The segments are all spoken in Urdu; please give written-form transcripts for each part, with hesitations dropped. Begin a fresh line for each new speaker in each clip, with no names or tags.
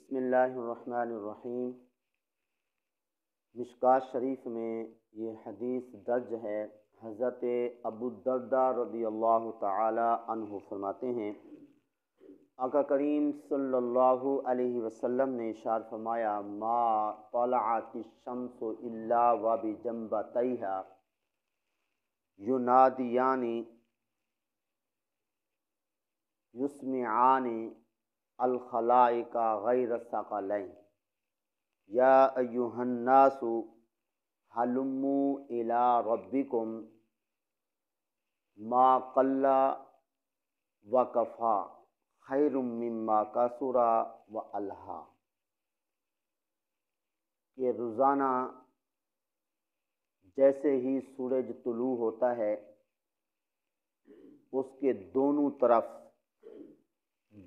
بسم اللہ الرحمن الرحیم۔ مشکوٰۃ شریف میں یہ حدیث درج ہے۔ حضرت ابو الدرداء رضی اللہ تعالی عنہ فرماتے ہیں، آقا کریم صلی اللہ علیہ وسلم نے ارشاد فرمایا، ما طلعت الشمس الا وبجنبتیہا ینادیان یسمعان الخلائق غیر الثقلین، یا ایہا الناس ہلموا الی ربکم ما قل وکفی خیر مما کثر والہا، کہ روزانہ جیسے ہی سورج طلوع ہوتا ہے اس کے دونوں طرف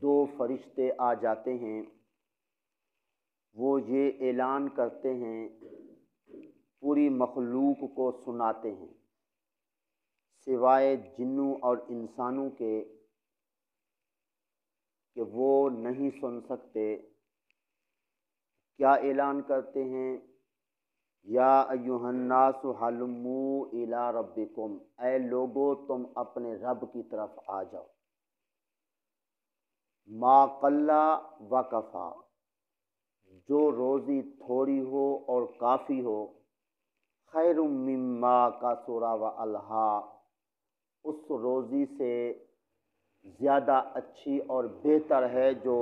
دو فرشتے آ جاتے ہیں، وہ یہ اعلان کرتے ہیں، پوری مخلوق کو سناتے ہیں سوائے جنوں اور انسانوں کے کہ وہ نہیں سن سکتے۔ کیا اعلان کرتے ہیں؟ یا ایھا الناس ہلموا الی ربکم، اے لوگو تم اپنے رب کی طرف آ جاؤ۔ ما قل وکفی، جو روزی تھوڑی ہو اور کافی ہو، خیر مما کثر والہا، اس روزی سے زیادہ اچھی اور بہتر ہے جو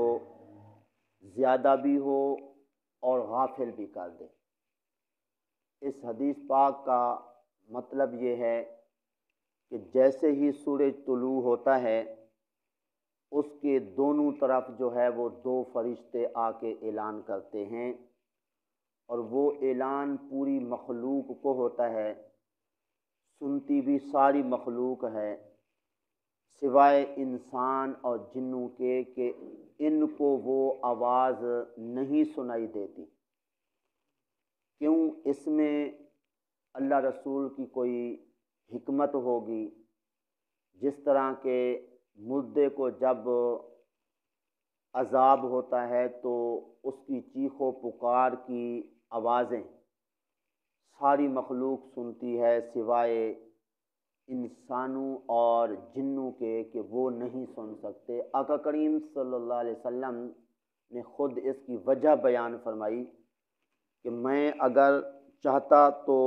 زیادہ بھی ہو اور غافل بھی کر دے۔ اس حدیث پاک کا مطلب یہ ہے کہ جیسے ہی سورج طلوع ہوتا ہے اس کے دونوں طرف جو ہے وہ دو فرشتے آ کے اعلان کرتے ہیں، اور وہ اعلان پوری مخلوق کو ہوتا ہے، سنتی بھی ساری مخلوق ہے سوائے انسان اور جنوں کے کہ ان کو وہ آواز نہیں سنائی دیتی۔ کیوں؟ اس میں اللہ رسول کی کوئی حکمت ہوگی، جس طرح کہ مردے کو جب عذاب ہوتا ہے تو اس کی چیخ و پکار کی آوازیں ساری مخلوق سنتی ہے سوائے انسانوں اور جنوں کے کہ وہ نہیں سن سکتے۔ آقا کریم صلی اللہ علیہ وسلم نے خود اس کی وجہ بیان فرمائی کہ میں اگر چاہتا تو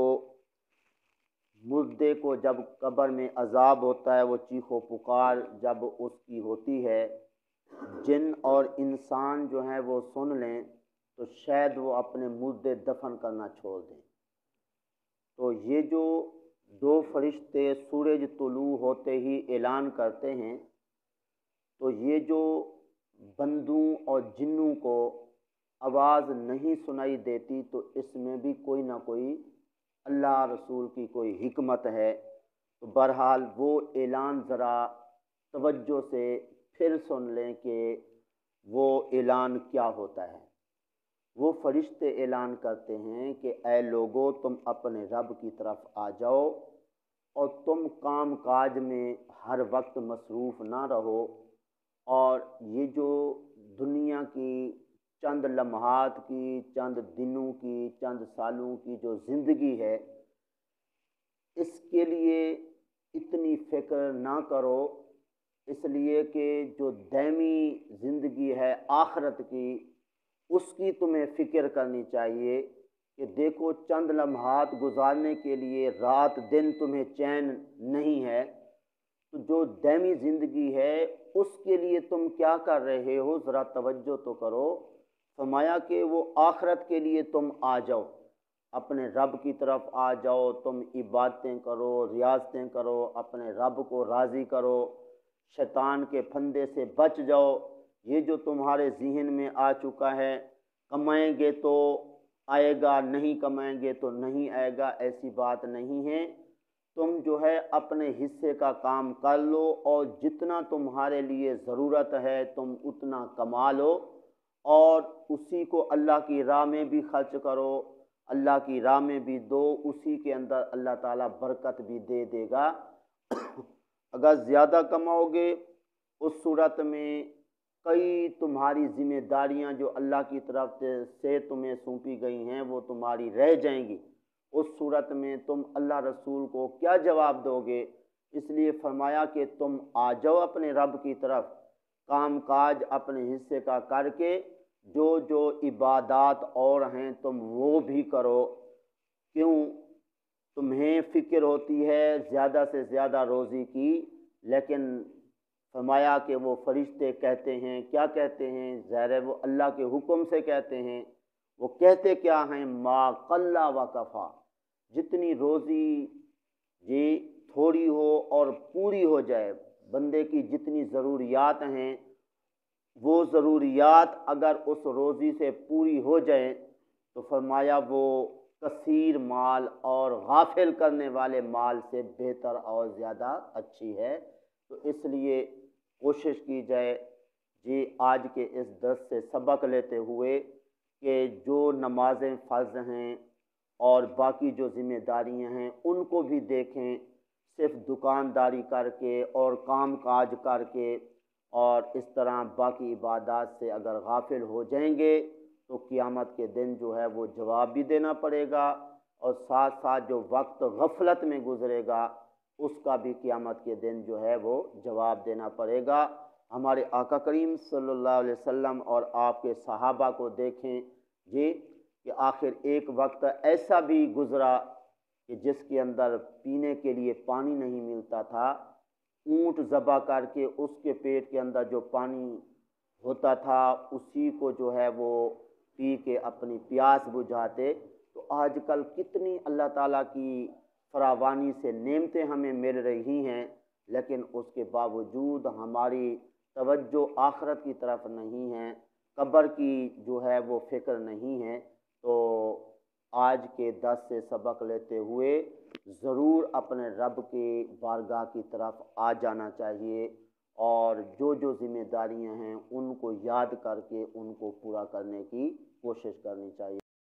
مردے کو جب قبر میں عذاب ہوتا ہے، وہ چیخ و پکار جب اس کی ہوتی ہے، جن اور انسان جو ہیں وہ سن لیں تو شاید وہ اپنے مردے دفن کرنا چھوڑ دیں۔ تو یہ جو دو فرشتے سورج طلوع ہوتے ہی اعلان کرتے ہیں، تو یہ جو بندوں اور جنوں کو آواز نہیں سنائی دیتی تو اس میں بھی کوئی نہ کوئی اللہ رسول کی کوئی حکمت ہے۔ تو بہرحال وہ اعلان ذرا توجہ سے پھر سن لیں کہ وہ اعلان کیا ہوتا ہے۔ وہ فرشتے اعلان کرتے ہیں کہ اے لوگو تم اپنے رب کی طرف آ جاؤ اور تم کام کاج میں ہر وقت مصروف نہ رہو، اور یہ جو دنیا کی چند لمحات کی، چند دنوں کی، چند سالوں کی جو زندگی ہے، اس کے لیے اتنی فکر نہ کرو، اس لیے کہ جو دائمی زندگی ہے آخرت کی، اس کی تمہیں فکر کرنی چاہیے کہ دیکھو چند لمحات گزارنے کے لیے رات دن تمہیں چین نہیں ہے، تو جو دائمی زندگی ہے اس کے لیے تم کیا کر رہے ہو، ذرا توجہ تو کرو۔ فرمایا کہ وہ آخرت کے لیے تم آ جاؤ، اپنے رب کی طرف آ جاؤ، تم عبادتیں کرو، ریاضتیں کرو، اپنے رب کو راضی کرو، شیطان کے پھندے سے بچ جاؤ۔ یہ جو تمہارے ذہن میں آ چکا ہے کمائیں گے تو آئے گا، نہیں کمائیں گے تو نہیں آئے گا، ایسی بات نہیں ہے۔ تم جو ہے اپنے حصے کا کام کر لو، اور جتنا تمہارے لیے ضرورت ہے تم اتنا کما لو، اور اسی کو اللہ کی راہ میں بھی خرچ کرو، اللہ کی راہ میں بھی دو، اسی کے اندر اللہ تعالیٰ برکت بھی دے دے گا۔ اگر زیادہ کماؤ گے اس صورت میں کئی تمہاری ذمہ داریاں جو اللہ کی طرف سے تمہیں سونپی گئی ہیں وہ تمہاری رہ جائیں گی، اس صورت میں تم اللہ رسول کو کیا جواب دو گے؟ اس لیے فرمایا کہ تم آ جاؤ اپنے رب کی طرف، کام کاج اپنے حصے کا کر کے جو جو عبادات اور ہیں تم وہ بھی کرو۔ کیوں؟ تمہیں فکر ہوتی ہے زیادہ سے زیادہ روزی کی، لیکن فرمایا کہ وہ فرشتے کہتے ہیں، کیا کہتے ہیں؟ ظاہر ہے وہ اللہ کے حکم سے کہتے ہیں۔ وہ کہتے کیا ہیں؟ ما قل و کفا، جتنی روزی جی تھوڑی ہو اور پوری ہو جائے، بندے کی جتنی ضروریات ہیں وہ ضروریات اگر اس روزی سے پوری ہو جائیں تو فرمایا وہ کثیر مال اور غافل کرنے والے مال سے بہتر اور زیادہ اچھی ہے۔ تو اس لیے کوشش کی جائے جی آج کے اس درس سے سبق لیتے ہوئے کہ جو نمازیں فرض ہیں اور باقی جو ذمہ داریاں ہیں ان کو بھی دیکھیں، صرف دکانداری کر کے اور کام کاج کر کے اور اس طرح باقی عبادات سے اگر غافل ہو جائیں گے تو قیامت کے دن جو ہے وہ جواب بھی دینا پڑے گا، اور ساتھ ساتھ جو وقت غفلت میں گزرے گا اس کا بھی قیامت کے دن جو ہے وہ جواب دینا پڑے گا۔ ہمارے آقا کریم صلی اللہ علیہ وسلم اور آپ کے صحابہ کو دیکھیں جی کہ آخر ایک وقت ایسا بھی گزرا کہ جس کے اندر پینے کے لیے پانی نہیں ملتا تھا، اونٹ ذبح کر کے اس کے پیٹ کے اندر جو پانی ہوتا تھا اسی کو جو ہے وہ پی کے اپنی پیاس بجھاتے۔ تو آج کل کتنی اللہ تعالیٰ کی فراوانی سے نعمتیں ہمیں مل رہی ہیں، لیکن اس کے باوجود ہماری توجہ آخرت کی طرف نہیں ہے، قبر کی جو ہے وہ فکر نہیں ہے۔ تو آج کے درس سے سبق لیتے ہوئے ضرور اپنے رب کے بارگاہ کی طرف آ جانا چاہیے، اور جو جو ذمہ داریاں ہیں ان کو یاد کر کے ان کو پورا کرنے کی کوشش کرنی چاہیے۔